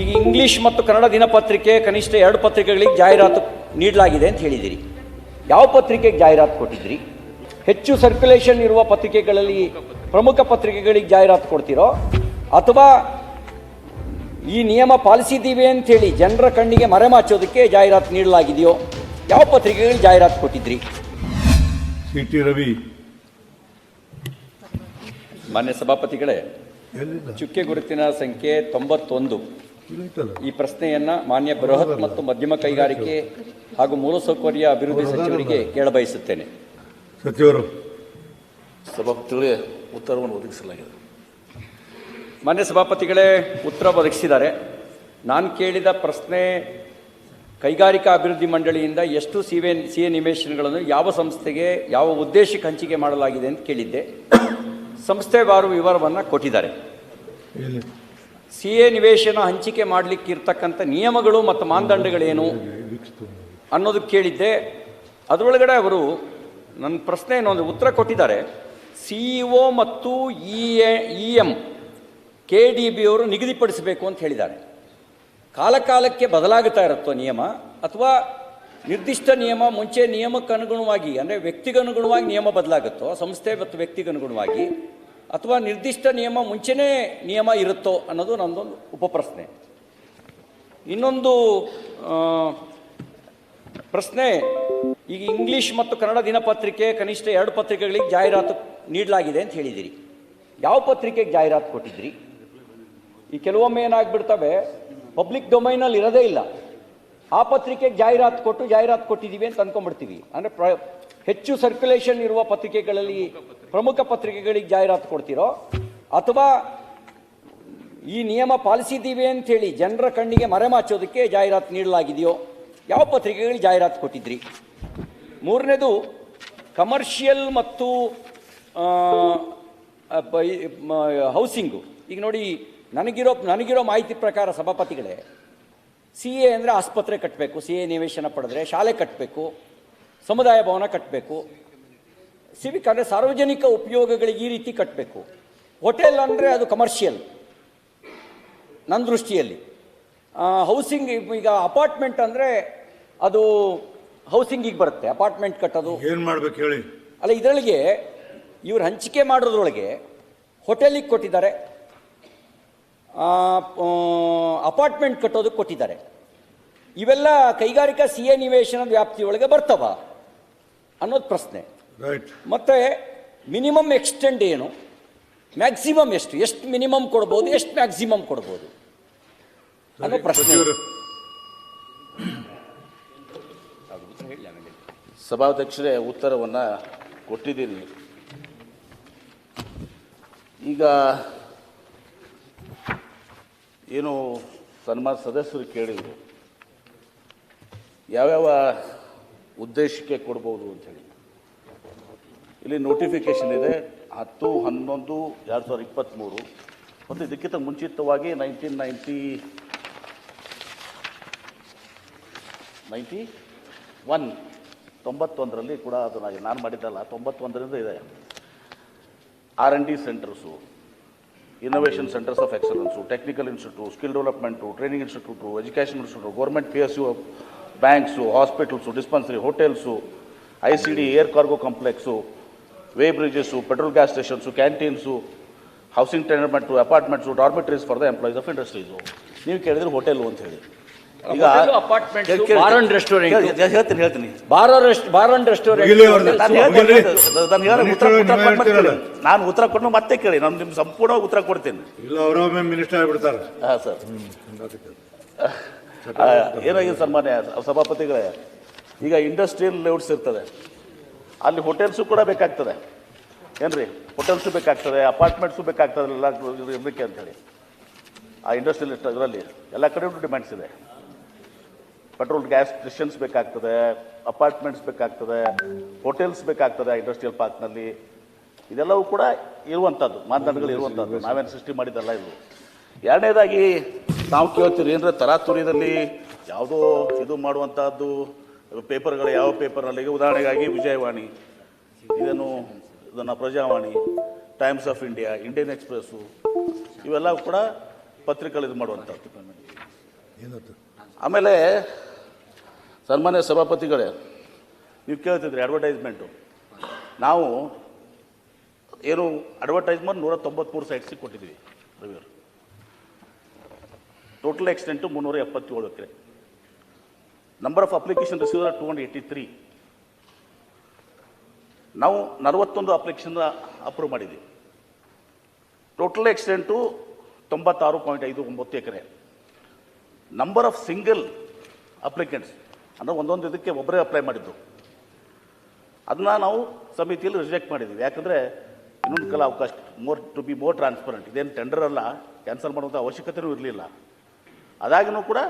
ಈಗ ಇಂಗ್ಲಿಷ್ ಮತ್ತು ಕನ್ನಡ ದಿನಪತ್ರಿಕೆ ಕನಿಷ್ಠ 2 ಪತ್ರಿಕೆಗಳಿಗೆ ಜಾಹೀರಾತು ನೀಡಲಾಗಿದೆ ಅಂತ ಹೇಳಿದಿರಿ. ಯಾವ ಪತ್ರಿಕೆಗೆ ಜಾಹೀರಾತು ಕೊಟ್ಟಿದ್ರಿ? ಹೆಚ್ಚು ಸರ್ಕ್ಯುಲೇಷನ್ ಇರುವ ಪತ್ರಿಕೆಗಳಲ್ಲಿ ಪ್ರಮುಖ ಪತ್ರಿಕೆಗಳಿಗೆ ಜಾಹೀರಾತು ಕೊಡ್ತಿರೋ ಅಥವಾ ಈ ನಿಯಮ ಪಾಲಿಸಿದ್ದೀವಿ ಅಂತೇಳಿ ಜನರ ಕಣ್ಣಿಗೆ ಮರೆಮಾಚೋದಕ್ಕೆ ಜಾಹೀರಾತು ನೀಡಲಾಗಿದೆಯೋ? ಯಾವ ಪತ್ರಿಕೆಗಳಿಗೆ ಜಾಹೀರಾತು ಕೊಟ್ಟಿದ್ರಿ? ಸಿ.ಟಿ. ರವಿ. ಮಾನ್ಯ ಸಭಾಪತಿಗಳೇ, ಚುಕ್ಕೆ ಗುರುತಿನ ಸಂಖ್ಯೆ 91 ಈ ಪ್ರಶ್ನೆಯನ್ನ ಮಾನ್ಯ ಬೃಹತ್ ಮತ್ತು ಮಧ್ಯಮ ಕೈಗಾರಿಕೆ ಹಾಗೂ ಮೂಲಸೌಕರ್ಯ ಅಭಿವೃದ್ಧಿ ಸಚಿವರಿಗೆ ಕೇಳಬಯಸುತ್ತೇನೆ. ಸಚಿವರು ಸಭಾಪತಿಗಳೇ, ಉತ್ತರವನ್ನು ಒದಗಿಸಲಾಗಿದೆ. ಮಾನ್ಯ ಸಭಾಪತಿಗಳೇ, ಉತ್ತರ ಒದಗಿಸಿದ್ದಾರೆ. ನಾನು ಕೇಳಿದ ಪ್ರಶ್ನೆ ಕೈಗಾರಿಕಾ ಅಭಿವೃದ್ಧಿ ಮಂಡಳಿಯಿಂದ ಎಷ್ಟು ಸಿಎ ನಿವೇಶನಗಳನ್ನು ಯಾವ ಸಂಸ್ಥೆಗೆ ಯಾವ ಉದ್ದೇಶಕ್ಕೆ ಹಂಚಿಕೆ ಮಾಡಲಾಗಿದೆ ಅಂತ ಕೇಳಿದ್ದೆ. ಸಂಸ್ಥೆವಾರು ವಿವರವನ್ನು ಕೊಟ್ಟಿದ್ದಾರೆ. ಸಿಎ ನಿವೇಶನ ಹಂಚಿಕೆ ಮಾಡಲಿಕ್ಕೆ ಇರ್ತಕ್ಕಂಥ ನಿಯಮಗಳು ಮತ್ತು ಮಾನದಂಡಗಳೇನು ಅನ್ನೋದು ಕೇಳಿದ್ದೆ. ಅದರೊಳಗಡೆ ಅವರು ನನ್ನ ಪ್ರಶ್ನೆ ಏನು ಅಂದರೆ ಉತ್ತರ ಕೊಟ್ಟಿದ್ದಾರೆ. ಸಿಇಒ ಮತ್ತು ಇಎಂ KDB ಅವರು ನಿಗದಿಪಡಿಸಬೇಕು ಅಂತ ಹೇಳಿದ್ದಾರೆ. ಕಾಲಕಾಲಕ್ಕೆ ಬದಲಾಗುತ್ತಾ ಇರುತ್ತೋ ನಿಯಮ, ಅಥವಾ ನಿರ್ದಿಷ್ಟ ನಿಯಮ ಮುಂಚೆ ನಿಯಮಕ್ಕೆ ಅನುಗುಣವಾಗಿ ಅಂದರೆ ವ್ಯಕ್ತಿಗನುಗುಣವಾಗಿ ನಿಯಮ ಬದಲಾಗುತ್ತೋ, ಸಂಸ್ಥೆ ಮತ್ತು ವ್ಯಕ್ತಿಗನುಗುಣವಾಗಿ, ಅಥವಾ ನಿರ್ದಿಷ್ಟ ನಿಯಮ ಮುಂಚೆನೇ ನಿಯಮ ಇರುತ್ತೋ ಅನ್ನೋದು ನನ್ನದೊಂದು ಉಪಪ್ರಶ್ನೆ. ಇನ್ನೊಂದು ಪ್ರಶ್ನೆ, ಈಗ ಇಂಗ್ಲಿಷ್ ಮತ್ತು ಕನ್ನಡ ದಿನಪತ್ರಿಕೆ ಕನಿಷ್ಠ 2 ಪತ್ರಿಕೆಗಳಿಗೆ ಜಾಹೀರಾತು ನೀಡಲಾಗಿದೆ ಅಂತ ಹೇಳಿದಿರಿ. ಯಾವ ಪತ್ರಿಕೆಗೆ ಜಾಹೀರಾತು ಕೊಟ್ಟಿದ್ರಿ? ಈ ಕೆಲವೊಮ್ಮೆ ಏನಾಗ್ಬಿಡ್ತವೆ, ಪಬ್ಲಿಕ್ ಡೊಮೈನಲ್ಲಿ ಇರೋದೇ ಇಲ್ಲ, ಆ ಪತ್ರಿಕೆಗೆ ಜಾಹೀರಾತು ಕೊಟ್ಟಿದ್ದೀವಿ ಅಂತ ಅಂದ್ಕೊಂಡ್ಬಿಡ್ತೀವಿ. ಅಂದರೆ ಹೆಚ್ಚು ಸರ್ಕ್ಯುಲೇಷನ್ ಇರುವ ಪತ್ರಿಕೆಗಳಲ್ಲಿ ಪ್ರಮುಖ ಪತ್ರಿಕೆಗಳಿಗೆ ಜಾಹೀರಾತು ಕೊಡ್ತಿರೋ ಅಥವಾ ಈ ನಿಯಮ ಪಾಲಿಸಿದ್ದೀವಿ ಅಂಥೇಳಿ ಜನರ ಕಣ್ಣಿಗೆ ಮರೆಮಾಚೋದಕ್ಕೆ ಜಾಹೀರಾತು ನೀಡಲಾಗಿದೆಯೋ? ಯಾವ ಪತ್ರಿಕೆಗಳಿಗೆ ಜಾಹೀರಾತು ಕೊಟ್ಟಿದ್ರಿ? ಮೂರನೇದು, ಕಮರ್ಷಿಯಲ್ ಮತ್ತು ಹೌಸಿಂಗು. ಈಗ ನೋಡಿ, ನನಗಿರೋ ಮಾಹಿತಿ ಪ್ರಕಾರ ಸಭಾಪತಿಗಳೇ, CA ಅಂದರೆ ಆಸ್ಪತ್ರೆ ಕಟ್ಟಬೇಕು, CA ನಿವೇಶನ ಪಡೆದ್ರೆ ಶಾಲೆ ಕಟ್ಟಬೇಕು, ಸಮುದಾಯ ಭವನ ಕಟ್ಟಬೇಕು, ಸಿವಿಕ್ ಅಂದರೆ ಸಾರ್ವಜನಿಕ ಉಪಯೋಗಗಳಿಗೆ ಈ ರೀತಿ ಕಟ್ಟಬೇಕು. ಹೋಟೆಲ್ ಅಂದರೆ ಅದು ಕಮರ್ಷಿಯಲ್ ನನ್ನ ದೃಷ್ಟಿಯಲ್ಲಿ. ಹೌಸಿಂಗ್, ಈಗ ಅಪಾರ್ಟ್ಮೆಂಟ್ ಅಂದರೆ ಅದು ಹೌಸಿಂಗಿಗೆ ಬರುತ್ತೆ. ಅಪಾರ್ಟ್ಮೆಂಟ್ ಕಟ್ಟೋದು ಏನು ಮಾಡ್ಬೇಕು ಹೇಳಿ? ಅಲ್ಲ, ಇದರೊಳಗೆ ಇವ್ರು ಹಂಚಿಕೆ ಮಾಡೋದ್ರೊಳಗೆ ಹೋಟೆಲಿಗೆ ಕೊಟ್ಟಿದ್ದಾರೆ, ಅಪಾರ್ಟ್ಮೆಂಟ್ ಕಟ್ಟೋದಕ್ಕೆ ಕೊಟ್ಟಿದ್ದಾರೆ. ಇವೆಲ್ಲ ಕೈಗಾರಿಕಾ CA ನಿವೇಶನದ ವ್ಯಾಪ್ತಿಯೊಳಗೆ ಬರ್ತವ ಅನ್ನೋದು ಪ್ರಶ್ನೆ. ಮತ್ತೆ ಮಿನಿಮಮ್ ಎಕ್ಸ್ಟೆಂಡ್ ಏನು, ಮ್ಯಾಕ್ಸಿಮಮ್ ಎಷ್ಟು ಮಿನಿಮಮ್ ಕೊಡ್ಬೋದು, ಎಷ್ಟು ಮ್ಯಾಕ್ಸಿಮಮ್ ಕೊಡ್ಬೋದು ಅನ್ನೋ ಪ್ರಶ್ನೆ. ಸಭಾಧ್ಯಕ್ಷರೇ, ಉತ್ತರವನ್ನು ಕೊಟ್ಟಿದ್ದೀನಿ. ಈಗ ಏನು ಸನ್ಮಾನ ಸದಸ್ಯರು ಕೇಳಿದರು, ಯಾವ್ಯಾವ ಉದ್ದೇಶಕ್ಕೆ ಕೊಡ್ಬೋದು ಅಂಥೇಳಿ. ಇಲ್ಲಿ ನೋಟಿಫಿಕೇಷನ್ ಇದೆ 10/11/2023 ಮತ್ತು ಇದಕ್ಕಿಂತ ಮುಂಚಿತವಾಗಿ 91 ಕೂಡ ಅದು ನಾನು ಮಾಡಿದ್ದಲ್ಲ, 91ರಿಂದ ಇದೆ. R&D centres, innovation centres of excellence, technical institute, skill development, training institute, education institute, government PSU banks, hospitals, dispensary, hotels, ICD, air cargo complex, weigh bridges, petrol gas stations, canteens, housing tenement, apartments, dormitories for the employees of industries. ನೀವು ಕೇಳಿದ್ರೆ hotel ಅಂತ ಹೇಳಿ. ಈಗ ಹೇಳ್ತೀನಿ ನಾನು ಉತ್ತರ ಕೊಟ್ಟು ಮತ್ತೆ ಕೇಳಿ, ನಾನು ನಿಮ್ಗೆ ಸಂಪೂರ್ಣವಾಗಿ ಉತ್ತರ ಕೊಡ್ತೀನಿ. ಮಿನಿಸ್ಟರ್ ಆಗ್ಬಿಡ್ತಾರೆ. ಹಾಂ ಸರ್. ಏನಾಗಿದೆ ಸನ್ಮಾನ್ಯ ಸಭಾಪತಿಗಳೇ, ಈಗ ಇಂಡಸ್ಟ್ರಿಯಲ್ ಲೇಔಟ್ಸ್ ಇರ್ತದೆ, ಅಲ್ಲಿ ಹೋಟೆಲ್ಸು ಕೂಡ ಬೇಕಾಗ್ತದೆ. ಏನ್ರಿ, ಹೋಟೆಲ್ಸು ಬೇಕಾಗ್ತದೆ, ಅಪಾರ್ಟ್ಮೆಂಟ್ಸು ಬೇಕಾಗ್ತದೆ ಎಲ್ಲ ಇರಲಿಕ್ಕೆ ಅಂಥೇಳಿ. ಆ ಇಂಡಸ್ಟ್ರಿಯಲ್ ಇದರಲ್ಲಿ ಎಲ್ಲ ಕಡೆಯೂ ಡಿಮ್ಯಾಂಡ್ಸ್ ಇದೆ. ಪೆಟ್ರೋಲ್ ಗ್ಯಾಸ್ ಸ್ಟೇಷನ್ಸ್ ಬೇಕಾಗ್ತದೆ, ಅಪಾರ್ಟ್ಮೆಂಟ್ಸ್ ಬೇಕಾಗ್ತದೆ, ಹೋಟೆಲ್ಸ್ ಬೇಕಾಗ್ತದೆ ಇಂಡಸ್ಟ್ರಿಯಲ್ ಪಾರ್ಕ್ನಲ್ಲಿ. ಇದೆಲ್ಲವೂ ಕೂಡ ಇರುವಂಥದ್ದು, ಮಾನದಂಡಗಳು ಇರುವಂಥದ್ದು, ನಾವೇನು ಸೃಷ್ಟಿ ಮಾಡಿದ್ದಲ್ಲ ಇದು. ಎರಡನೇದಾಗಿ ನಾವು ಕೇಳ್ತೀರಿ ಏನರ ತರಾತುರಿಯಲ್ಲಿ ಯಾವುದೋ ಇದು ಮಾಡುವಂಥದ್ದು ಪೇಪರ್ಗಳು, ಯಾವ ಪೇಪರ್ನಲ್ಲಿ, ಈಗ ಉದಾಹರಣೆಗಾಗಿ ವಿಜಯವಾಣಿ, ಇದನ್ನು Prajavani, times of India, Indian express, ಇವೆಲ್ಲ ಕೂಡ ಪತ್ರಿಕೆಗಳು ಇದು ಮಾಡುವಂಥದ್ದು. ಆಮೇಲೆ ಸನ್ಮಾನ್ಯ ಸಭಾಪತಿಗಳೇ, ನೀವು ಕೇಳ್ತಿದ್ರಿ ಅಡ್ವರ್ಟೈಸ್ಮೆಂಟು. ನಾವು ಏನು ಅಡ್ವರ್ಟೈಸ್ಮೆಂಟ್ 193 ಸೈಟ್ಸಿಗೆ ಕೊಟ್ಟಿದ್ವಿ ರವಿಯವರು. ಟೋಟಲ್ ಎಕ್ಸ್ಟೆಂಟು 377 ಎಕರೆ. Number of application receiver 283. ನಾವು 41 ಅಪ್ಲಿಕೇಶನ್ ಅಪ್ರೂವ್ ಮಾಡಿದ್ವಿ. ಟೋಟಲ್ ಎಕ್ಸ್ಟೆಂಟು 96.59 ಎಕರೆ. ನಂಬರ್ ಆಫ್ ಸಿಂಗಲ್ ಅಪ್ಲಿಕೆಂಟ್ಸ್ ಅಂದರೆ ಒಂದೊಂದು ಇದಕ್ಕೆ ಒಬ್ಬರೇ ಅಪ್ಲೈ ಮಾಡಿದ್ದು, ಅದನ್ನ ನಾವು ಸಮಿತಿಯಲ್ಲಿ ರಿಜೆಕ್ಟ್ ಮಾಡಿದ್ವಿ. ಯಾಕಂದರೆ ಇನ್ನೊಂದು ಕಾಲ ಅವಕಾಶ ಟು ಬಿ ಮೋರ್ ಟ್ರಾನ್ಸ್ಪರೆಂಟ್. ಇದೇನು ಟೆಂಡರ್ ಅಲ್ಲ, ಕ್ಯಾನ್ಸಲ್ ಮಾಡುವಂಥ ಅವಶ್ಯಕತೆಯೂ ಇರಲಿಲ್ಲ. ಅದಾಗಿನೂ ಕೂಡ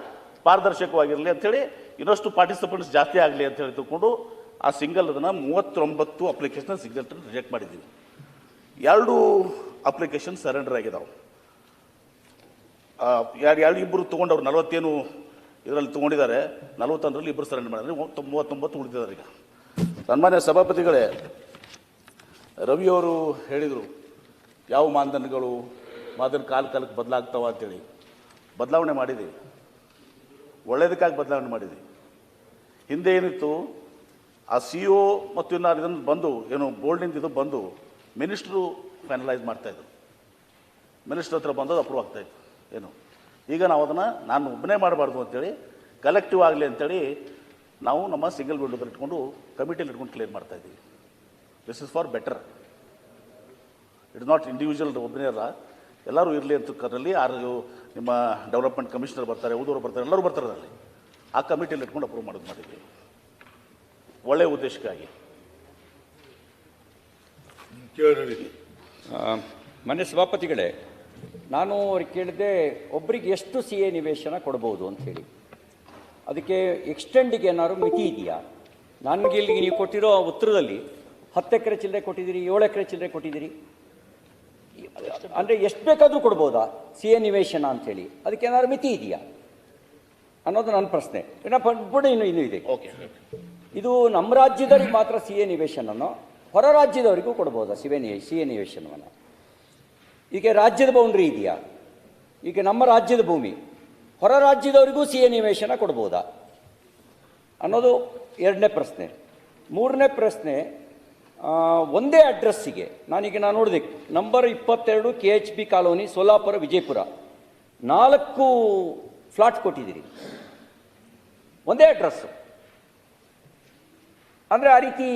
ಪಾರದರ್ಶಕವಾಗಿರಲಿ ಅಂಥೇಳಿ ಇನ್ನಷ್ಟು ಪಾರ್ಟಿಸಿಪೆಂಟ್ಸ್ ಜಾಸ್ತಿ ಆಗಲಿ ಅಂತ ಹೇಳಿ ತಿಳ್ಕೊಂಡು ಆ ಸಿಂಗಲ್ ಅದನ್ನು 39 ಅಪ್ಲಿಕೇಶನ್ ಸಿಂಗಲ್ ರಿಜೆಕ್ಟ್ ಮಾಡಿದ್ದೀವಿ. 2 ಅಪ್ಲಿಕೇಶನ್ ಸರೆಂಡರ್ ಆಗಿದ್ದಾವೆ. ಇಬ್ಬರು ತೊಗೊಂಡವ್ರು 40 ಇದರಲ್ಲಿ ತೊಗೊಂಡಿದ್ದಾರೆ. 41ರಲ್ಲಿ ಇಬ್ಬರು ಸರೆಂಡರ್ ಮಾಡಿದ್ರೆ 39 ಉಳಿದಿದ್ದಾರೆ. ಈಗ ಸನ್ಮಾನ್ಯ ಸಭಾಪತಿಗಳೇ, ರವಿಯವರು ಹೇಳಿದರು ಯಾವ ಮಾನದಂಡಗಳು ಕಾಲಕ್ಕೆ ಬದಲಾಗ್ತಾವ ಅಂತೇಳಿ. ಬದಲಾವಣೆ ಮಾಡಿದ್ದೀವಿ, ಒಳ್ಳೆಯದಕ್ಕಾಗಿ ಬದಲಾವಣೆ ಮಾಡಿದ್ದೀವಿ. ಹಿಂದೆ ಏನಿತ್ತು, ಆ CO ಮತ್ತು ಇದನ್ನು ಬಂದು ಏನು ಬೋರ್ಡ್ನಿಂದ ಇದು ಬಂದು ಮಿನಿಸ್ಟ್ರು ಫೈನಲೈಸ್ ಮಾಡ್ತಾಯಿದ್ರು. ಮಿನಿಸ್ಟ್ರ್ ಹತ್ರ ಬಂದದ್ದು ಅಪ್ರೂವ್ ಆಗ್ತಾಯಿತ್ತು ಏನು. ಈಗ ನಾವು ಅದನ್ನು ನಾನು ಒಬ್ಬನೇ ಮಾಡಬಾರ್ದು ಅಂತೇಳಿ ಕಲೆಕ್ಟಿವ್ ಆಗಲಿ ಅಂತೇಳಿ ನಾವು ನಮ್ಮ ಸಿಂಗಲ್ ವಿಂಡೋದಲ್ಲಿ ಇಟ್ಕೊಂಡು ಕಮಿಟಿಯಲ್ಲಿ ಇಟ್ಕೊಂಡು ಕ್ಲಿಯರ್ ಮಾಡ್ತಾಯಿದ್ದೀವಿ. This is for better. It's not individual, ಒಬ್ಬನೇ ಅಲ್ಲ, ಎಲ್ಲರೂ ಇರಲಿ ಅಂತ ಕರಲ್ಲಿ. ಯಾರು ನಿಮ್ಮ ಡೆವಲಪ್ಮೆಂಟ್ ಕಮಿಷನರ್ ಬರ್ತಾರೆ, ಉಳಿದವರು ಬರ್ತಾರೆ, ಎಲ್ಲರೂ ಬರ್ತಾರೆ ಅದರಲ್ಲಿ. ಆ ಕಮಿಟಿಯಲ್ಲಿ ಇಟ್ಕೊಂಡು ಅಪ್ರೂವ್ ಮಾಡಿದ್ದೀವಿ ಒಳ್ಳೆಯ ಉದ್ದೇಶಕ್ಕಾಗಿ. ಮಾನ್ಯ ಸಭಾಪತಿಗಳೇ, ನಾನು ಅವ್ರಿಗೆ ಕೇಳಿದೆ ಒಬ್ಬರಿಗೆ ಎಷ್ಟು CA ನಿವೇಶನ ಕೊಡ್ಬೋದು ಅಂತ ಹೇಳಿ. ಅದಕ್ಕೆ ಎಕ್ಸ್ಟೆಂಡಿಗೆ ಏನಾದ್ರು ಮಿತಿ ಇದೆಯಾ? ನನಗೆ ಇಲ್ಲಿ ನೀವು ಕೊಟ್ಟಿರೋ ಉತ್ತರದಲ್ಲಿ 10 ಎಕರೆ ಚಿಲ್ಲರೆ ಕೊಟ್ಟಿದ್ದೀರಿ, 7 ಎಕರೆ ಚಿಲ್ಲರೆ ಕೊಟ್ಟಿದ್ದೀರಿ. ಅಂದರೆ ಎಷ್ಟು ಬೇಕಾದರೂ ಕೊಡ್ಬೋದಾ CA ನಿವೇಶನ ಅಂಥೇಳಿ? ಅದಕ್ಕೆ ಏನಾದ್ರು ಮಿತಿ ಇದೆಯಾ ಅನ್ನೋದು ನನ್ನ ಪ್ರಶ್ನೆ. ಇನ್ನೂ ಇದೆ. ಓಕೆ, ಇದು ನಮ್ಮ ರಾಜ್ಯದವ್ರಿಗೆ ಮಾತ್ರ CA ನಿವೇಶನನೋ ಹೊರ ರಾಜ್ಯದವರಿಗೂ ಕೊಡ್ಬೋದಾ CA ನಿವೇಶನವನ್ನು? ಈಗ ರಾಜ್ಯದ ಬೌಂಡ್ರಿ ಇದೆಯಾ? ಈಗ ನಮ್ಮ ರಾಜ್ಯದ ಭೂಮಿ ಹೊರ ರಾಜ್ಯದವರಿಗೂ CA ನಿವೇಶನ ಕೊಡ್ಬೋದಾ ಅನ್ನೋದು 2ನೇ ಪ್ರಶ್ನೆ. 3ನೇ ಪ್ರಶ್ನೆ, ಒಂದೇ ಅಡ್ರೆಸ್ಸಿಗೆ ನಾನು ನೋಡಿದೆ, number 22 KHB colony, Solapur, Vijayapura, 4 flat ಕೊಟ್ಟಿದ್ದೀರಿ. ಒಂದೇ ಅಡ್ರೆಸ್ಸು ಅಂದರೆ ಆ ರೀತಿ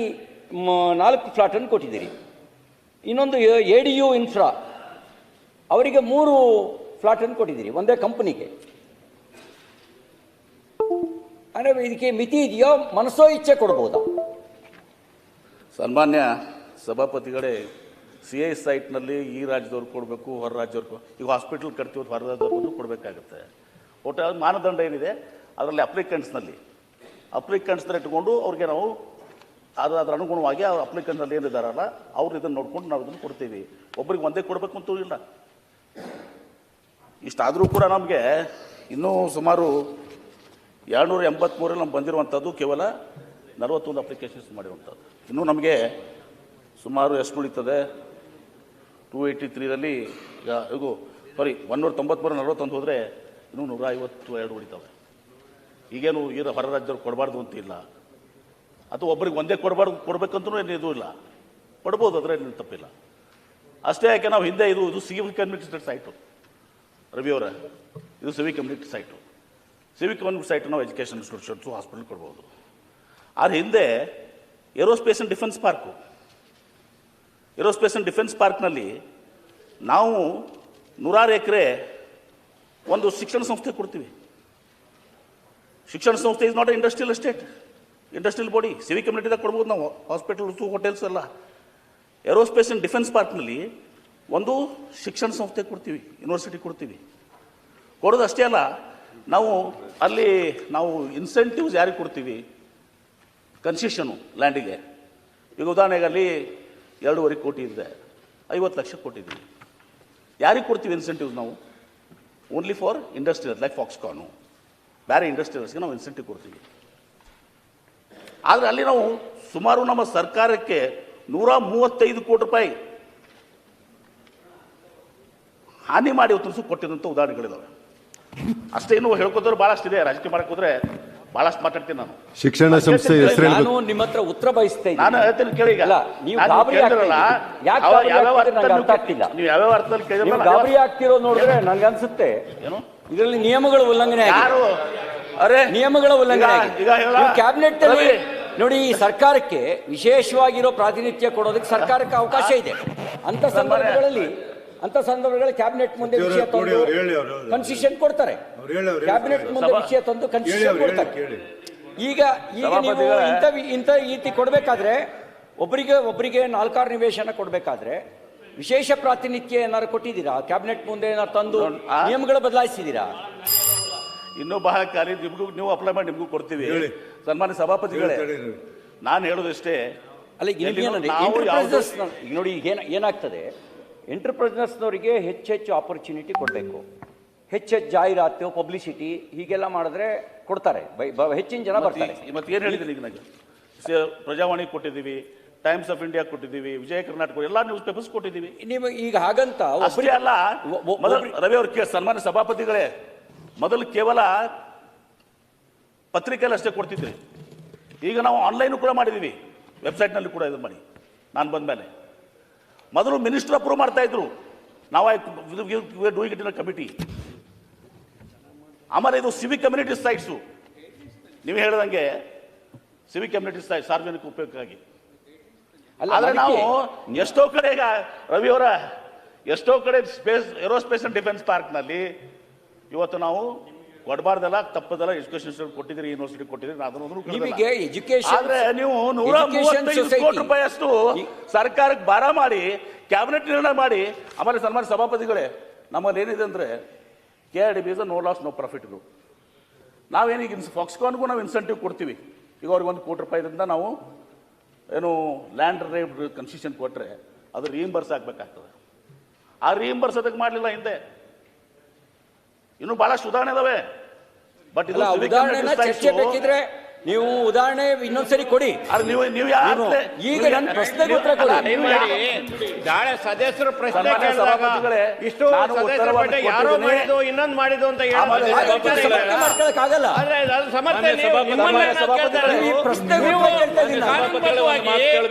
4 ಫ್ಲಾಟನ್ನು ಕೊಟ್ಟಿದ್ದೀರಿ. ಇನ್ನೊಂದು ADU ಇನ್ಫ್ರಾ ಅವರಿಗೆ 3 ಫ್ಲಾಟನ್ನು ಕೊಟ್ಟಿದ್ದೀರಿ ಒಂದೇ ಕಂಪನಿಗೆ. ಅಂದರೆ ಇದಕ್ಕೆ ಮಿತಿ ಇದೆಯೋ, ಮನಸೋ ಇಚ್ಛೆ ಕೊಡ್ಬೋದಾ? ಸನ್ಮಾನ್ಯ ಸಭಾಪತಿಗಳೇ, CA ಸೈಟ್ನಲ್ಲಿ ಈ ರಾಜ್ಯದವ್ರು ಕೊಡಬೇಕು, ಹೊರ ರಾಜ್ಯವ್ರು. ಈಗ ಹಾಸ್ಪಿಟಲ್ ಕಟ್ತೀವಿ, ಹೊರ ರಾಜ್ಯದವ್ರು ಕೊಡಬೇಕಾಗುತ್ತೆ. ಒಟ್ಟು ಮಾನದಂಡ ಏನಿದೆ ಅದರಲ್ಲಿ ಅಪ್ಲಿಕೆಂಟ್ಸ್ನಲ್ಲಿ ಇಟ್ಕೊಂಡು ಅವ್ರಿಗೆ ನಾವು ಅದರ ಅನುಗುಣವಾಗಿ ಆ ಅಪ್ಲಿಕೆಂಟ್ನಲ್ಲಿ ಏನಿದ್ದಾರಲ್ಲ ಅವ್ರು ಇದನ್ನು ನೋಡ್ಕೊಂಡು ನಾವು ಇದನ್ನು ಕೊಡ್ತೀವಿ. ಒಬ್ರಿಗೆ ಒಂದೇ ಕೊಡಬೇಕು ಅಂತೂ ಇಲ್ಲ. ಇಷ್ಟಾದರೂ ಕೂಡ ನಮಗೆ ಇನ್ನೂ ಸುಮಾರು 283 ನಮ್ಗೆ ಬಂದಿರುವಂಥದ್ದು ಕೇವಲ 41 ಅಪ್ಲಿಕೇಶನ್ಸ್ ಮಾಡಿರುವಂಥದ್ದು. ಇನ್ನೂ ನಮಗೆ ಸುಮಾರು ಎಷ್ಟು ಉಳಿತದೆ? 283ರಲ್ಲಿ ಈಗ 193 41 ಹೋದರೆ ಇನ್ನೂ 152 ಉಳಿತವೆ. ಈಗೇನು ಹೊರ ರಾಜ್ಯವ್ರು ಕೊಡಬಾರ್ದು ಅಂತ ಇಲ್ಲ, ಅಥವಾ ಒಬ್ಬರಿಗೆ ಒಂದೇ ಕೊಡಬೇಕಂತೂ ಏನು ಇದು ಇಲ್ಲ, ಕೊಡ್ಬೋದು, ಅದರ ಏನು ತಪ್ಪಿಲ್ಲ. ಅಷ್ಟೇ ಯಾಕೆ ನಾವು ಹಿಂದೆ ಇದು ಸಿವಿಕ್ ಕಮ್ಯುನಿಟಿ ಸೈಟು ರವಿಯವರ, ಇದು Civic community site. Civic community site ನಾವು ಎಜುಕೇಷನ್ ಇನ್ಸ್ಟಿಟ್ಯೂಷನ್ಸು, ಹಾಸ್ಪಿಟಲ್ ಕೊಡ್ಬೋದು. ಆದರೆ ಹಿಂದೆ ಏರೋಸ್ಪೇಸ್ ಆ್ಯಂಡ್ ಡಿಫೆನ್ಸ್ ಪಾರ್ಕ್ನಲ್ಲಿ ನಾವು 100 ಎಕರೆ ಒಂದು ಶಿಕ್ಷಣ ಸಂಸ್ಥೆ ಕೊಡ್ತೀವಿ. ಶಿಕ್ಷಣ ಸಂಸ್ಥೆ is not a industrial estate, industrial body. Civic ಕಮ್ಯುನಿಟಿದಾಗ ಕೊಡ್ಬೋದು ನಾವು, ಹಾಸ್ಪಿಟಲ್ಸು, ಹೋಟೆಲ್ಸ್ ಎಲ್ಲ. ಏರೋಸ್ಪೇಸ್ ಆ್ಯಂಡ್ ಡಿಫೆನ್ಸ್ ಪಾರ್ಕ್ನಲ್ಲಿ ಒಂದು ಶಿಕ್ಷಣ ಸಂಸ್ಥೆ ಕೊಡ್ತೀವಿ, ಯೂನಿವರ್ಸಿಟಿ ಕೊಡ್ತೀವಿ. ಕೊಡೋದು ಅಷ್ಟೇ ಅಲ್ಲ, ಅಲ್ಲಿ ನಾವು ಇನ್ಸೆಂಟಿವ್ಸ್ ಯಾರಿಗೆ ಕೊಡ್ತೀವಿ? ಕನ್ಸೆಷನು ಲ್ಯಾಂಡಿಗೆ. ಈಗ ಉದಾಹರಣೆಗೆ ಅಲ್ಲಿ 2.5 ಕೋಟಿ ಇದೆ, 50 ಲಕ್ಷ ಕೊಟ್ಟಿದ್ದೀವಿ. ಯಾರಿಗೆ ಕೊಡ್ತೀವಿ ಇನ್ಸೆಂಟಿವ್ಸ್ ನಾವು? ಓನ್ಲಿ ಫಾರ್ ಇಂಡಸ್ಟ್ರಿಯಲ್, ಲೈಕ್ ಫಾಕ್ಸ್ಕಾನು, ಬೇರೆ ಇಂಡಸ್ಟ್ರಿಯಲ್ಸ್ಗೆ ನಾವು ಇನ್ಸೆಂಟಿವ್ ಕೊಡ್ತೀವಿ. ಆದರೆ ಅಲ್ಲಿ ನಾವು ಸುಮಾರು ನಮ್ಮ ಸರ್ಕಾರಕ್ಕೆ 135 ಕೋಟಿ ರೂಪಾಯಿ ಹಾನಿ ಮಾಡಿ ಇವತ್ತು ಕೊಟ್ಟಿದ್ದಂಥ ಉದಾಹರಣೆಗಳಿದ್ದಾವೆ. ಅಷ್ಟೇ. ಇನ್ನು ಹೇಳ್ಕೋದ್ರು ಬಹಳಷ್ಟಿದೆ, ರಾಜಕೀಯ ಮಾಡಕ್ ಹೋದ್ರೆ ಬಹಳಷ್ಟು ಮಾತಾಡ್ತೀನಿ ನಾನು. ಶಿಕ್ಷಣ ಸಂಸ್ಥೆ ಹೆಸರು ನಾನು ನಿಮ್ಮ ಹತ್ರ ಉತ್ತರ ಬಯಸ್ತಾ ನಾನು ಇದ್ದೀನಿ. ಹೇಳ್ತೀನಿ ಕೇಳಿ. ಈಗ ಅಲ್ಲ, ನೀವು ನಾನು ಗಾಬರಿ ಕೇಳಿದ್ರಲ್ಲ, ಯಾಕೆ ಯಾವ- ಗಾಬರಿ ಯಾವ್ಯಾವ ಆಗ್ತಿದೆ ಅರ್ಥದಲ್ಲಿ ನಂಗೆ ಅರ್ಥ ಆಗ್ತಿಲ್ಲ. ನೀವು ಯಾವ್ಯಾವ ಅರ್ಥದಲ್ಲಿ ನೀವು ಕೇಳಿದ್ರಲ್ಲ, ಗಾಬರಿ ಆಗ್ತಿರೋ ನೋಡಿದ್ರೆ ನನ್ಗೆ ಅನ್ಸುತ್ತೆ ಏನು ಇದರಲ್ಲಿ ನಿಯಮಗಳ ಉಲ್ಲಂಘನೆ ಆಗಿದೆ. ಯಾರು ಅರೆ ನಿಯಮಗಳ ಉಲ್ಲಂಘನೆ ಈಗ- ಆಗಿದೆ. ಈಗ ಹೇಳ ನೀವು ಕ್ಯಾಬಿನೆಟ್ ಅಲ್ಲಿ ರವಿ. ನೋಡಿ, ಈ ಸರ್ಕಾರಕ್ಕೆ ವಿಶೇಷವಾಗಿರೋ ಪ್ರಾತಿನಿಧ್ಯ ಕೊಡೋದಕ್ಕೆ ಸರ್ಕಾರಕ್ಕೆ ಅವಕಾಶ ಇದೆ. ಅಂತ ಸಂದರ್ಭಗಳಲ್ಲಿ ಕ್ಯಾಬಿನೆಟ್ ಮುಂದೆ ಸಚಿವರು ವಿಷಯ ಕೂಡಿ ತಂದು ಅವ್ರು ಹೇಳಿ, ಅವ್ರು ಹೇಳಿ. ಕನ್ಸಿಷನ್ ಕೊಡ್ತಾರೆ. ಅವ್ರು ಹೇಳಿ, ಅವ್ರು ಕ್ಯಾಬಿನೆಟ್ ಹೇಳಿ. ಮುಂದೆ ಸಭಾ- ವಿಷಯ ತಂದು ಹೇಳಿ, ಕನ್ಸಿಷನ್ ಅವ್ರು ಹೇಳಿ, ಕೊಡ್ತಾರೆ. ಕೇಳಿ. ಈಗ ನೀವು ಸಭಾಪತಿಗಳೇ, ಇಂಥ ರೀತಿ ಕೊಡಬೇಕಾದ್ರೆ ಒಬ್ಬರಿಗೆ 4 ನಿವೇಶನ ಕೊಡಬೇಕಾದ್ರೆ ವಿಶೇಷ ಪ್ರಾತಿನಿಧ್ಯ ಏನಾದ್ರು ಕೊಟ್ಟಿದ್ದೀರಾ? ಕ್ಯಾಬಿನೆಟ್ ಮುಂದೆ ಏನಾದ್ರು ತಂದು ನಿಯಮಗಳ ಬದಲಾಯಿಸಿದ್ದೀರಾ? ಇನ್ನೂ ಬಹಳ ಕಾರ್ಯ ನಿಮಗೂ ನೀವು ಅಪ್ಲೈ ಮಾಡಿ ನಿಮಗೂ ಕೊಡ್ತೀವಿ. ಹೇಳಿ. ಸನ್ಮಾನ್ಯ ಸಭಾಪತಿಗಳೇ, ಹೇಳಿ, ಹೇಳಿ. ನಾನು ಹೇಳೋದಷ್ಟೇ. ಅಲ್ಲ, ಈಗ ನಾವು ಯಾವ್ದು- ಈಗ ನೋಡಿ, ಈಗ ಏನಾಗ್ತದೆ, ಎಂಟರ್ಪ್ರೈಸರ್ಸ್ನವರಿಗೆ ಹೆಚ್ಚೆಚ್ಚು ಆಪರ್ಚುನಿಟಿ ಕೊಡಬೇಕು. ಹೆಚ್ಚೆಚ್ಚು ಜಾಹೀರಾತು, ಪಬ್ಲಿಸಿಟಿ ಹೀಗೆಲ್ಲ ಮಾಡಿದ್ರೆ ಕೊಡ್ತಾರೆ, ಹೆಚ್ಚಿನ ಜನ ಬರ್ತಾರೆ. ಮತ್ತೆ ಏನು ಹೇಳಿದ್ದೀನಿ ಈಗ ನನಗೆ? ಪ್ರಜಾವಾಣಿ ಕೊಟ್ಟಿದ್ದೀವಿ, ಟೈಮ್ಸ್ ಆಫ್ ಇಂಡಿಯಾ ಕೊಟ್ಟಿದ್ದೀವಿ, ವಿಜಯ ಕರ್ನಾಟಕ ಎಲ್ಲ ನ್ಯೂಸ್ ಪೇಪರ್ಸ್ ಕೊಟ್ಟಿದ್ದೀವಿ. ನೀವು ಈಗ ಹಾಗಂತ ಅಷ್ಟೇ ಅಲ್ಲ, ಮೊದಲು ರವಿ ಅವ್ರ ಸನ್ಮಾನ್ಯ ಸಭಾಪತಿಗಳೇ, ಮೊದಲು ಕೇವಲ ಪತ್ರಿಕೆಯಲ್ಲಿ ಅಷ್ಟೇ ಕೊಡ್ತಿದ್ರಿ. ಈಗ ನಾವು ಆನ್ಲೈನ್ ಕೂಡ ಮಾಡಿದ್ದೀವಿ, ವೆಬ್ಸೈಟ್ನಲ್ಲಿ ಕೂಡ ಇದು ಮಾಡಿ. ನಾನು ಬಂದ ಮೇಲೆ ಮೊದಲು ಮಿನಿಸ್ಟರ್ ಅಪ್ರೂವ್ ಮಾಡ್ತಾ ಇದ್ರು, ನಾವು ಡೂಯಿಂಗ್ ಇಟ್ ಇನ್ ಕಮಿಟಿ. ಆಮೇಲೆ ಇದು ಸಿವಿಕ್ ಕಮ್ಯುನಿಟಿ ಸೈಟ್ಸು, ನೀವು ಹೇಳಿದಂಗೆ ಸಿವಿಕ್ ಕಮ್ಯುನಿಟಿ ಸೈಟ್ ಸಾರ್ವಜನಿಕ ಉಪಯೋಗಕ್ಕಾಗಿ. ಅಲ್ಲ, ಆದ್ರೆ ನಾವು ಅದಕ್ಕೆ ಎಷ್ಟೋ ಕಡೆ, ಈಗ ರವಿ ಅವರ ಎಷ್ಟೋ ಕಡೆ ಏರೋಸ್ಪೇಸ್ ಅಂಡ್ ಡಿಫೆನ್ಸ್ ಪಾರ್ಕ್ನಲ್ಲಿ ಇವತ್ತು ನಾವು ಕೊಡಬಾರ್ದಲ್ಲ, ತಪ್ಪದಲ್ಲ, ಎಜುಕೇಶನ್ ಕೊಟ್ಟಿದ್ದೀರಿ, ಯೂನಿವರ್ಸಿಟಿ ಕೊಟ್ಟಿದ್ದೀರಿ, ನಿಮಗೆ ಎಜುಕೇಶನ್ ಆದ್ರೆ ನೀವು 135 ಕೋಟಿ ರೂಪಾಯಿ ಅಷ್ಟು ಸರ್ಕಾರಕ್ಕೆ ಭಾರ ಮಾಡಿ ಕ್ಯಾಬಿನೆಟ್ ನಿರ್ಣಯ ಮಾಡಿ. ಆಮೇಲೆ ಸನ್ಮಾನ್ಯ ಸಭಾಪತಿಗಳೇ, ನಮ್ಮಲ್ಲಿ ಏನಿದೆ ಅಂದ್ರೆ KRDB is no loss no profit group. ನಾವೇನೀಗ ಫಾಕ್ಸ್ಕಾನ್ಗೂ ನಾವು ಇನ್ಸೆಂಟಿವ್ ಕೊಡ್ತೀವಿ. ಈಗ ಅವ್ರಿಗೆ 1 ಕೋಟಿ ರೂಪಾಯಿದಿಂದ ನಾವು ಏನು ಲ್ಯಾಂಡ್ ರೇಟ್ ಕನ್ಸೆಷನ್ ಕೊಟ್ಟರೆ ಅದು ರೀಇಂಬರ್ಸ್ ಆಗಬೇಕಾಗ್ತದೆ. ಆ ರೀಇಂಬರ್ಸ್ ಅದಕ್ಕೆ ಮಾಡಲಿಲ್ಲ ಹಿಂದೆ. ಇನ್ನು ಬಹಳಷ್ಟು ಉದಾಹರಣೆ ಇದಾವೆ. ಬಟ್ ಇದು ಉದಾಹರಣೆ ಚರ್ಚೆ ಬೇಕಿದ್ರೆ ನೀವು ಉದಾಹರಣೆ ಇನ್ನೊಂದ್ಸರಿ ಕೊಡಿ. ನೀವು ಈಗ ನನ್ನ ಪ್ರಶ್ನೆಗೆ ಉತ್ತರ ಕೊಡಿ. ನಾಳೆ ಸದಸ್ಯರು ಪ್ರಶ್ನೆ ಸನ್ಮಾನ್ಯ ಕೇಳಿದಾಗ ಸಭಾಪತಿಗಳೇ, ಇಷ್ಟು ನಾನು ಸದಸ್ಯರ ಉತ್ತರವನ್ನು ಬಗ್ಗೆ ಯಾರೋ ಕೊಟ್ಟಿದ್ದೀನಿ. ಮಾಡಿದ್ದು ಇನ್ನೊಂದು ಮಾಡಿದ್ದು ಅಂತ ಆಮೇಲೆ ಸಮರ್ಥನೆ ಮಾಡ್ಕೊಳಕ್ಕಾಗಲ್ಲ. ಆದ್ರೆ ಅದು ಸಮರ್ಥನೆ ನಿಮ್ಮನ್ನ ಕೇಳ್ತಾರೆ. ಈ ಪ್ರಶ್ನೆಗೆ ನೀವು ಉತ್ತರ ಕೇಳ್ತಾ ಇದ್ದೀನಿ ನಾನು. ಕಾನೂನುಬದ್ಧವಾಗಿ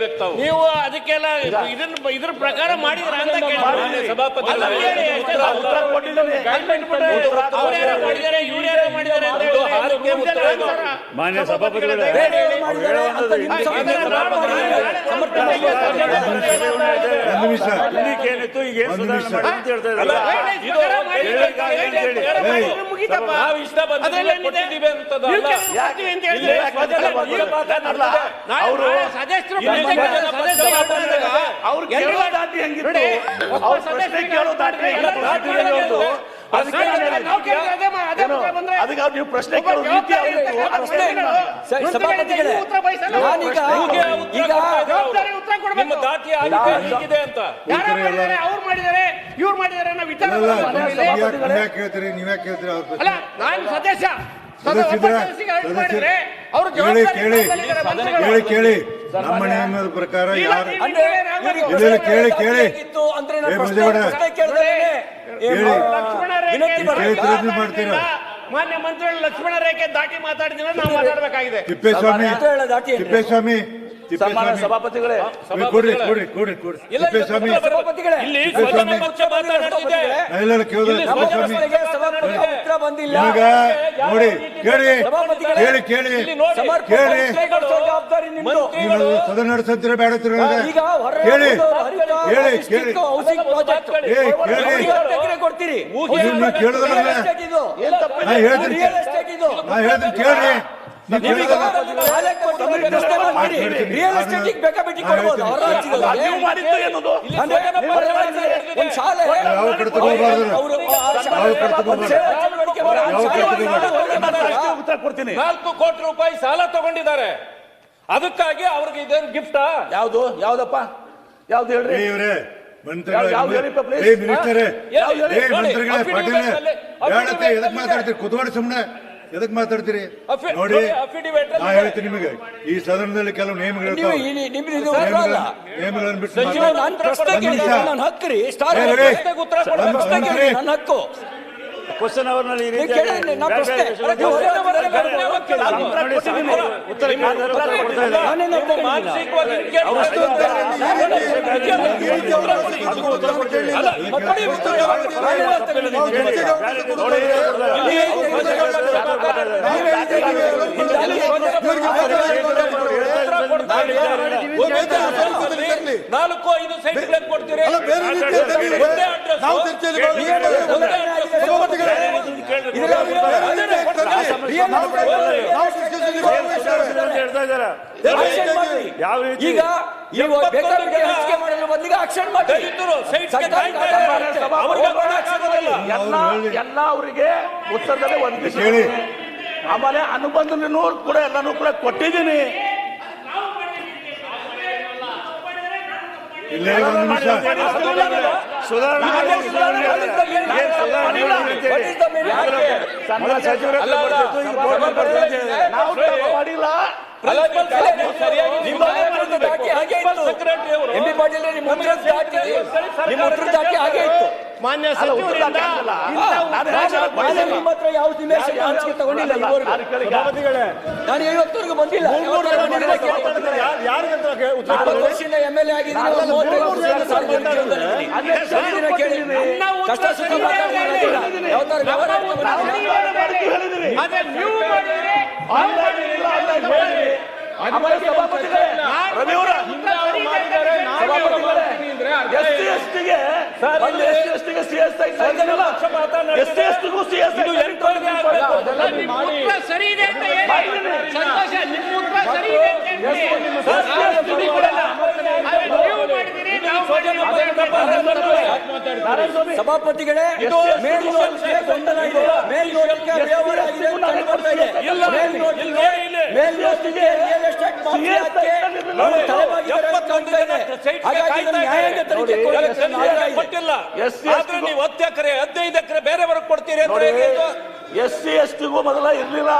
ನೀವು ಅದಕ್ಕೆಲ್ಲ ಇದ್ರ ಪ್ರಕಾರ ಮಾಡಿದ್ರ ಅಂತ ಕೇಳಿದ್ರೆ ಉತ್ತರ ಕೊಟ್ಟಿದ್ದೀನಿ. ಅವ್ರ್ಯಾರೋ ಮಾಡಿದ್ದಾರೆ, ಇವ್ರ್ಯಾರೋ ಮಾಡಿದ್ದಾರೆ ಅಂತ ಹೇಳಿದ್ರೆ ಮಾನ್ಯ ಸಭಾಪತಿಗಳೇ, ಬೇರೆ ಅವ್ರು ಮಾಡಿದ್ದಾರೆ ಅಂತ ನಿಮ್ಮ ಸಮರ್ಥನೆ ಒಂದು ನಿಮಿಷ. ಒಂದು ನಿಮಿಷ. ಅವ್ರು ಕೇಳೋ ದಾಟಿ ಹೆಂಗಿತ್ತು, ಅವ್ರ ಪ್ರಶ್ನೆ ಕೇಳೋ ದಾಟಿ ಹೆಂಗಿತ್ತು, ಅದಕ್ಕೆ ನೀವು ಪ್ರಶ್ನೆ ಕೇಳೋ ರೀತಿ ಸಭಾಪತಿಗಳೇ, ನಾನೀಗ ನಿಮ್ಮ ದಾಟಿ ಆಗಿದೆ ಹೀಗಿದೆ ಅಂತ ಅವ್ರು ಮಾಡಿದ್ದಾರೆ ಇವ್ರು ಮಾಡಿದ್ದಾರೆ ಅನ್ನೋ ವಿಚಾರ ನೀವ್ಯಾಕೆ ಕೇಳ್ತೀರಿ? ನೀವ್ಯಾಕೆ ಕೇಳ್ತೀರಿ? ಅವ್ರ ಅಲ್ಲ, ನಾನು ಸದಸ್ಯ ಕೇಳಿ ನಮ್ಮ ನಿಯಮದ ಪ್ರಕಾರ ಯಾರು ಮಾಡ್ತೀರಾ? ಮಾನ್ಯ ಮಂತ್ರಿಗಳು ಲಕ್ಷ್ಮಣ ರೇಖೆ ದಾಟಿ ಮಾತಾಡಿದ್ರೆ ನಾವು ಮಾತಾಡಬೇಕಾಗಿದೆ. ತಿಪ್ಪೇಸ್ವಾಮಿ ಸನ್ಮಾನ್ಯ ಸಭಾಪತಿಗಳೇ, ಕೊಡ್ರಿ ಕೊಡ್ರಿ ಕೊಡ್ರಿ ಕೊಡ್ರಿ ತಿಪ್ಪೇಸ್ವಾಮಿ ಇಲ್ಲಿ ಸ್ವತಂತ್ರ ಪಕ್ಷ ಮಾತಾಡೋದಿದೆ. ಎಲ್ಲರೂ ಕೇಳಿದ್ರೆ ತಿಪ್ಪೇಸ್ವಾಮಿ ಉತ್ತರ ಬಂದಿಲ್ಲ. ನೋಡಿ ಕೇಳಿ ಕೇಳಿ ಕೇಳಿ ಕೇಳಿ ಜವಾಬ್ದಾರಿ ನಿಮ್ದು. ನೀವು ಸದನ ನಡೆಸಂತೀರ ಬೇಡ ಈಗ ಕೇಳಿ ಕೇಳಿ ಕೇಳಿ ಕೊಡ್ತೀರಿ. ನೀವು ಕೇಳಿದ್ರಲ್ಲ ನಾ ಹೇಳ್ತೀನಿ ಕೇಳ್ರಿ. ರಿಯಲ್ ಎಸ್ಟೇಟ್ ಬೇಕಾಬಿಟ್ಟಿ ಕೊಡ್ಬೋದು. ನೀವು ಮಾಡಿದ್ದು ಏನದು? ಒಂದು ಶಾಲೆ ಯಾವ ಕಡೆ ತಗೋಬಾರ್ದು, ಯಾವ ಕಡೆ ತಗೋಬಾರ್ದು. ಉತ್ತರ ಕೊಡ್ತೀನಿ. 4 ಕೋಟಿ ರೂಪಾಯಿ ಸಾಲ ತಗೊಂಡಿದ್ದಾರೆ. ಅದಕ್ಕಾಗಿ ಅವ್ರಿಗೆ ಇದೇನು ಗಿಫ್ಟಾ? ಯಾವ್ದು ಯಾವ್ದಪ್ಪ ಯಾವ್ದು ಹೇಳ್ರಿ? ಇವ್ರೆ ಯಾವ್ದು ಹೇಳಿಪ್ಪ ಪ್ಲೀಸ್? ಮಿನಿಸ್ಟರೇ, ಮಂತ್ರಿಗಳೇ, ಪಾಟೀಲ್ ಹೇಳತ್ತೆ ಎದಕ್ ಮಾತಾಡ್ತೀರಿ? ಕುತ್ಕೊಂಡು ಸುಮ್ಮನೆ ಎದಕ್ ಮಾತಾಡ್ತೀರಿ? ನೋಡಿ ನಾ ಹೇಳ್ತೀನಿ ನಿಮಗೆ, ಈ ಸದನದಲ್ಲಿ ಕೆಲವು ನಿಯಮಗಳು ನಿಯಮಗಳನ್ನು ಬಿಟ್ಟು ಹಕ್ಕು ಕ್ವಶನ್ ಅವರ್ನಲ್ಲಿ ಈ ರೀತಿ ಕೇಳಿ, ನಾ ಪ್ರಶ್ನೆ. ನೀವು ಹೊರಗಡೆ ಬರಲ್ಲ, ಉತ್ತರ ಕೊಡ್ತಾ ಇಲ್ಲ. ಮಾನಸಿಕವಾಗಿ ನಾಲ್ಕು ಐದು ಸೈಟ್ಗಳನ್ನು ಕೊಡ್ತೀರಿ. ಯಾವ ರೀತಿ ಈಗ ಹಂಚಿಕೆ ಮಾಡಲು ಬದಲಿಗೆ ಆಕ್ಷನ್ ಮಾಡಿ ಎಲ್ಲ ಅವರಿಗೆ ಉತ್ತರದಲ್ಲಿ ಒದಗಿಸಿ ಆಮೇಲೆ ಅನುಬಂಧನೂ ಕೂಡ ಎಲ್ಲಾನು ಕೂಡ ಕೊಟ್ಟಿದ್ದೀನಿ. ಇಲ್ಲೇ ಒಂದು ನಿಮಿಷ ನಾವು ಮಾಡಿಲ್ಲ. ಮಾನ್ಯ ಸಚಿವರಿಂದ ನಾನು ಇವತ್ತವರೆಗೂ ಬಂದಿಲ್ಲ. MLA ಕಷ್ಟ ಸುಖ ಸರಿ ಇದೆ ಅಂತ ಹೇಳಿ ಸಂತೋಷ, ನಿಮ್ಮ ಉತ್ತರ ಸರಿ ಇದೆ ಅಂತ ಹೇಳಿ ಸಭಾಪತಿಗಳೇ, ಮೇಲ್ನೋಟಕ್ಕೆ ಗೊಂದಲ ಇದೆ, ಮೇಲ್ನೋಟಕ್ಕೆ ವ್ಯವಹಾರ ಆಗಿದೆ ಅಂತ ಕಂಡುಬರ್ತಾ ಇದೆ. ಮೇಲ್ನೋಟಕ್ಕೆ ರಿಯಲ್ ಎಸ್ಟೇಟ್ ಮಾಫಿಯಾಕ್ಕೆ ತಲೆಬಾಗಿದ್ದಾರೆ ಅಂತ ಕಾಣ್ತಾ ಇದೆ. ಹಾಗಾಗಿ ಇದನ್ನು ನ್ಯಾಯಾಂಗ ತನಿಖೆ ಕೊಟ್ಟಿಲ್ಲ. ಆದ್ರೆ ನೀವು 10 ಎಕರೆ 15 ಎಕರೆ ಬೇರೆಯವ್ರಿಗೆ ಕೊಡ್ತೀರಿ ಅಂತ SC STಗೂ ಮೊದಲ ಇರ್ಲಿಲ್ಲ.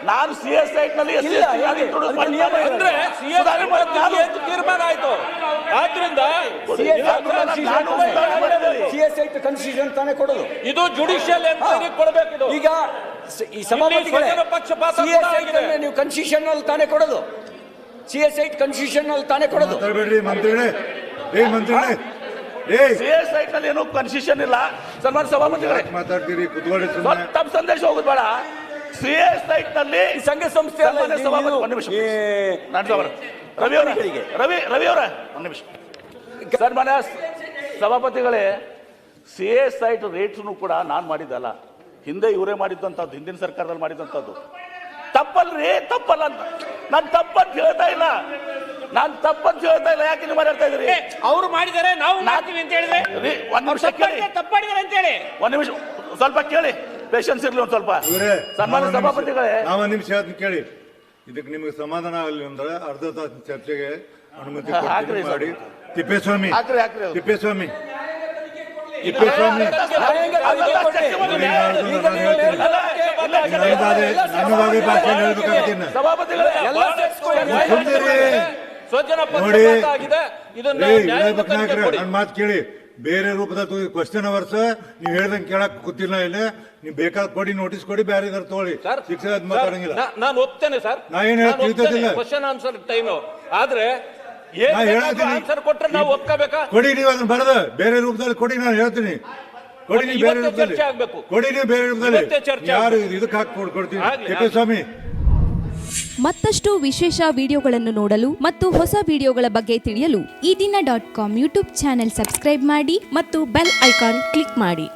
ನಾನು CS ಸೈಟ್ ನಲ್ಲಿ ಅಂದ್ರೆ ತೀರ್ಮಾನ ಆಯ್ತು. ಆದ್ರಿಂದ CSI ಕನ್ಸ್ಟಿಟ್ಯೂಷನ್ ತಾನೇ ಕೊಡೋದು. ಇದು ಜುಡಿಷಿಯಲ್ ಎಂಕ್ವೈರಿ ಕೊಡಬೇಕು. ಈಗ ಈ ಸಭಾಪತಿಗಳೇ, ಪಕ್ಷಪಾತ ನೀವು ಕನ್ಸ್ಟಿಟ್ಯೂಷನ್ ಅಲ್ಲಿ ತಾನೇ ಕೊಡೋದು. CSI ಕನ್ಸ್ಟಿಟ್ಯೂಷನ್ ಅಲ್ಲಿ ತಾನೇ ಕೊಡೋದು. ಮಾತಾಡಬೇಡ್ರಿ ಮಂತ್ರಿಗಳೇ. ಮಂತ್ರಿಗಳೇ, CS ಸೈಟ್ ನಲ್ಲಿ ಏನು ಕನ್ಸಿಷನ್ ಇಲ್ಲ. ಸನ್ಮಾನ ಸಭಾಪತಿಗಳೇ, ಮಾತಾಡ್ತೀರಿ ಕುತ್ಕೊಳ್ಳಿ. ತಮ್ಮ ಸಂದೇಶ ಹೋಗುದು ಬೇಡ. CS ಸೈಟ್ ನಲ್ಲಿ ಸಂಘ ಸಂಸ್ಥೆ ರವಿ ಅವರ ಒಂದು ನಿಮಿಷ. ಸನ್ಮಾನ್ಯ ಸಭಾಪತಿಗಳೇ, CS ಸೈಟ್ ರೇಟ್ಸ್ ಕೂಡ ನಾನು ಮಾಡಿದ್ದಲ್ಲ, ಹಿಂದೆ ಇವರೇ ಮಾಡಿದ್ದಂಥದ್ದು, ಹಿಂದಿನ ಸರ್ಕಾರದಲ್ಲಿ ಮಾಡಿದಂಥದ್ದು. ತಪ್ಪಲ್ರಿ, ತಪ್ಪಲ್ಲ ಅಂತ ನಾನು ತಪ್ಪಂತ ಹೇಳ್ತಾ ಇಲ್ಲ. ಯಾಕೆ ನೀವು ಮಾತಾಡ್ತಾ ಇದ್ರಿ? ಅವ್ರು ಮಾಡಿದ್ದಾರೆ, ನಾವು ಮಾಡ್ತೀವಿ ಅಂತ ಹೇಳಿದ್ರೆ ಒಂದ್ ನಿಮಿಷ ಕೇಳಿ, ತಪ್ಪಾಡಿದ್ದಾರೆ ಅಂತ ಹೇಳಿ ಒಂದ್ ನಿಮಿಷ ಸ್ವಲ್ಪ ಕೇಳಿ, ಪೇಷನ್ಸ್ ಇರ್ಲಿ ಒಂದ್ ಸ್ವಲ್ಪ. ಸನ್ಮಾನ್ಯ ಸಭಾಪತಿಗಳೇ, ನಾವೊಂದು ನಿಮಿಷ ಹೇಳ್ತೀನಿ ಕೇಳಿ. ಇದಕ್ಕೆ ನಿಮಗೆ ಸಮಾಧಾನ ಆಗಲಿ ಅಂದ್ರೆ ಅರ್ಧ ತಾಸು ಚರ್ಚೆಗೆ ಅನುಮತಿ ಮಾಡಿ. ತಿಪ್ಪೇಸ್ವಾಮಿ ತಿಪ್ಪೇಸ್ವಾಮಿ ನನ್ನದಾಗಿ ಭಾಷೆ ಹೇಳ್ಬೇಕಾಗ್ತೀನಿ ನನ್ನ ಮಾತು ಕೇಳಿ. ಬೇರೆ ರೂಪದಲ್ಲಿ ಕ್ವಶನ್ ಅವರ್ಸ್ ನೀವು ಹೇಳ್ದಂಗೆ ಕೇಳಕ್ ಗೊತ್ತಿಲ್ಲ. ಇಲ್ಲ ನೀವು ಬೇಕಾದ ಕೊಡಿ, ನೋಟಿಸ್ ಕೊಡಿ, ಬೇರೆ ತಗೊಳ್ಳಿ. ಶಿಕ್ಷೆ ಮಾತಾಡಂಗಿಲ್ಲ. ನಾನು ಒಪ್ತೇನೆ ಸರ್. ನಾ ಏನ್ ಹೇಳ್ತಿಲ್ಲ, ಕ್ವಶನ್ ಆನ್ಸರ್ ಟೈಮ್. ಆದ್ರೆ ಆನ್ಸರ್ ಕೊಟ್ರೆ ನಾವು ಒಪ್ಕೋಬೇಕಾ? ಕೊಡಿ, ನೀವು ಅದನ್ನ ಬರದ ಬೇರೆ ರೂಪದಲ್ಲಿ ಕೊಡಿ, ನಾನು ಹೇಳ್ತೀನಿ. ಕೊಡಿ ನೀವು ಬೇರೆ ರೂಪದಲ್ಲಿ, ಕೊಡಿ ನೀವು ಬೇರೆ ರೂಪದಲ್ಲಿ. ಯಾರು ಇದಕ್ಕೆ ಹಾಕಿ ಕೊಡ್ತೀನಿ ತಿಪ್ಪೇಸ್ವಾಮಿ. ಮತ್ತಷ್ಟು ವಿಶೇಷ ವಿಡಿಯೋಗಳನ್ನು ನೋಡಲು ಮತ್ತು ಹೊಸ ವಿಡಿಯೋಗಳ ಬಗ್ಗೆ ತಿಳಿಯಲು ಈ ದಿನ .com ಯೂಟ್ಯೂಬ್ ಚಾನೆಲ್ ಸಬ್ಸ್ಕ್ರೈಬ್ ಮಾಡಿ ಮತ್ತು ಬೆಲ್ ಐಕಾನ್ ಕ್ಲಿಕ್ ಮಾಡಿ.